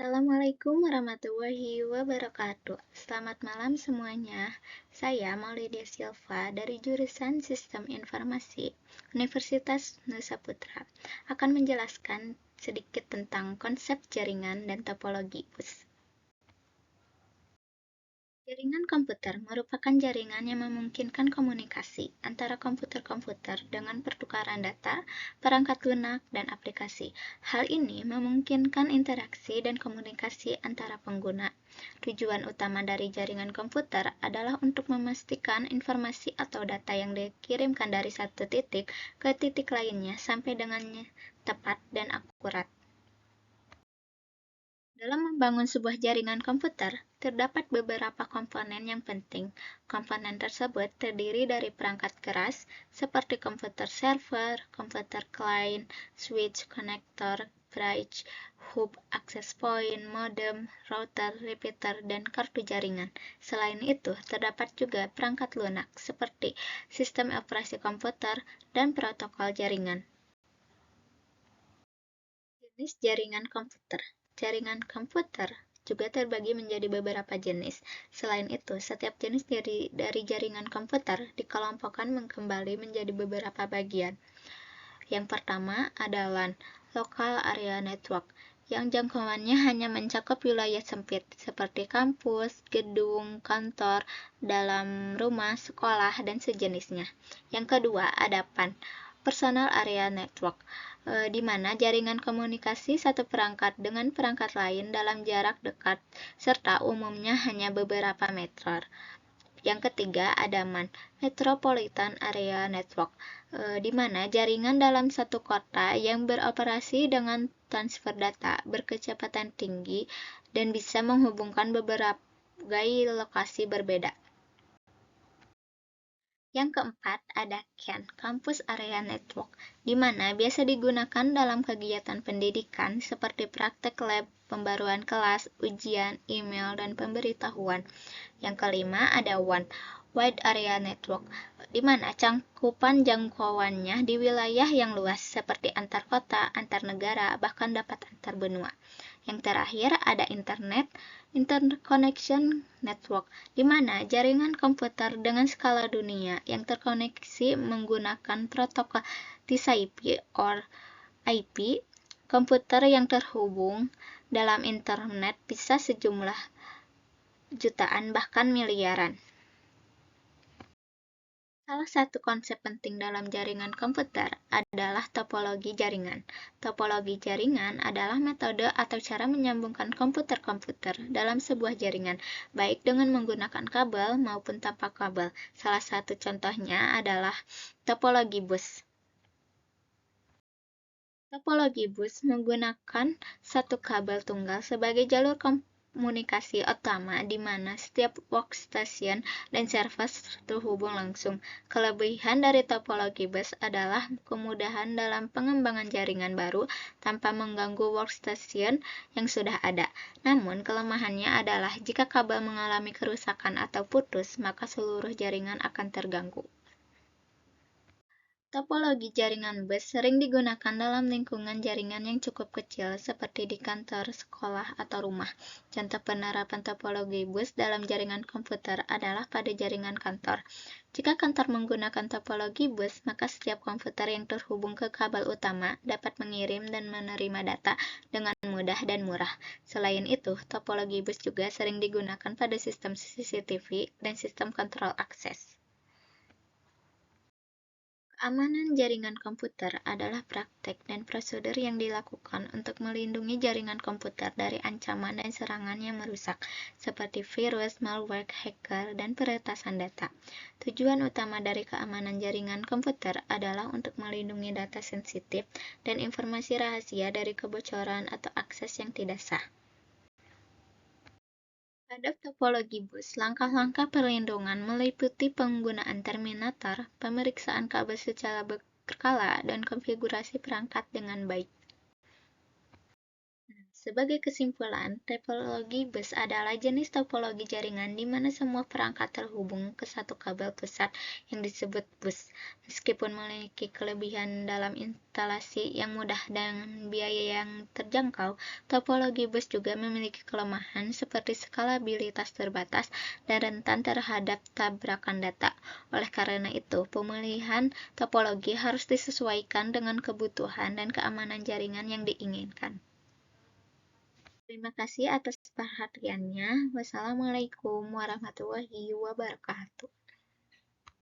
Assalamualaikum warahmatullahi wabarakatuh. Selamat malam semuanya. Saya Maulidia Silva dari jurusan Sistem Informasi Universitas Nusa Putra akan menjelaskan sedikit tentang konsep jaringan dan topologi bus. Jaringan komputer merupakan jaringan yang memungkinkan komunikasi antara komputer-komputer dengan pertukaran data, perangkat lunak, dan aplikasi. Hal ini memungkinkan interaksi dan komunikasi antara pengguna. Tujuan utama dari jaringan komputer adalah untuk memastikan informasi atau data yang dikirimkan dari satu titik ke titik lainnya sampai dengannya tepat dan akurat. Dalam membangun sebuah jaringan komputer, terdapat beberapa komponen yang penting. Komponen tersebut terdiri dari perangkat keras, seperti komputer server, komputer client, switch, konektor, bridge, hub, access point, modem, router, repeater, dan kartu jaringan. Selain itu, terdapat juga perangkat lunak, seperti sistem operasi komputer dan protokol jaringan. Jenis jaringan komputer. Jaringan komputer juga terbagi menjadi beberapa jenis. Selain itu, setiap jenis dari jaringan komputer dikelompokkan kembali menjadi beberapa bagian. Yang pertama adalah Local Area Network, yang jangkauannya hanya mencakup wilayah sempit seperti kampus, gedung, kantor, dalam rumah, sekolah, dan sejenisnya. Yang kedua ada PAN, Personal Area Network, di mana jaringan komunikasi satu perangkat dengan perangkat lain dalam jarak dekat serta umumnya hanya beberapa meter. Yang ketiga ada MAN, Metropolitan Area Network, di mana jaringan dalam satu kota yang beroperasi dengan transfer data berkecepatan tinggi dan bisa menghubungkan beberapa lokasi berbeda. Yang keempat ada CAN, Campus Area Network, di mana biasa digunakan dalam kegiatan pendidikan seperti praktek lab, pembaruan kelas, ujian, email, dan pemberitahuan. Yang kelima ada WAN, Wide Area Network, di mana cakupan jangkauannya di wilayah yang luas seperti antar kota, antar negara, bahkan dapat antar benua. Yang terakhir ada Interconnection Network, di mana jaringan komputer dengan skala dunia yang terkoneksi menggunakan protokol TCP or IP. Komputer yang terhubung dalam internet bisa sejumlah jutaan bahkan miliaran. Salah satu konsep penting dalam jaringan komputer adalah topologi jaringan. Topologi jaringan adalah metode atau cara menyambungkan komputer-komputer dalam sebuah jaringan, baik dengan menggunakan kabel maupun tanpa kabel. Salah satu contohnya adalah topologi bus. Topologi bus menggunakan satu kabel tunggal sebagai jalur komunikasi utama di mana setiap workstation dan server terhubung langsung. Kelebihan dari topologi bus adalah kemudahan dalam pengembangan jaringan baru tanpa mengganggu workstation yang sudah ada. Namun, kelemahannya adalah jika kabel mengalami kerusakan atau putus, maka seluruh jaringan akan terganggu. Topologi jaringan bus sering digunakan dalam lingkungan jaringan yang cukup kecil seperti di kantor, sekolah, atau rumah. Contoh penerapan topologi bus dalam jaringan komputer adalah pada jaringan kantor. Jika kantor menggunakan topologi bus, maka setiap komputer yang terhubung ke kabel utama dapat mengirim dan menerima data dengan mudah dan murah. Selain itu, topologi bus juga sering digunakan pada sistem CCTV dan sistem kontrol akses. Keamanan jaringan komputer adalah praktek dan prosedur yang dilakukan untuk melindungi jaringan komputer dari ancaman dan serangan yang merusak, seperti virus, malware, hacker, dan peretasan data. Tujuan utama dari keamanan jaringan komputer adalah untuk melindungi data sensitif dan informasi rahasia dari kebocoran atau akses yang tidak sah. Pada topologi bus, langkah-langkah perlindungan meliputi penggunaan terminator, pemeriksaan kabel secara berkala, dan konfigurasi perangkat dengan baik. Sebagai kesimpulan, topologi bus adalah jenis topologi jaringan di mana semua perangkat terhubung ke satu kabel pusat yang disebut bus. Meskipun memiliki kelebihan dalam instalasi yang mudah dan biaya yang terjangkau, topologi bus juga memiliki kelemahan seperti skalabilitas terbatas dan rentan terhadap tabrakan data. Oleh karena itu, pemilihan topologi harus disesuaikan dengan kebutuhan dan keamanan jaringan yang diinginkan. Terima kasih atas perhatiannya. Wassalamualaikum warahmatullahi wabarakatuh.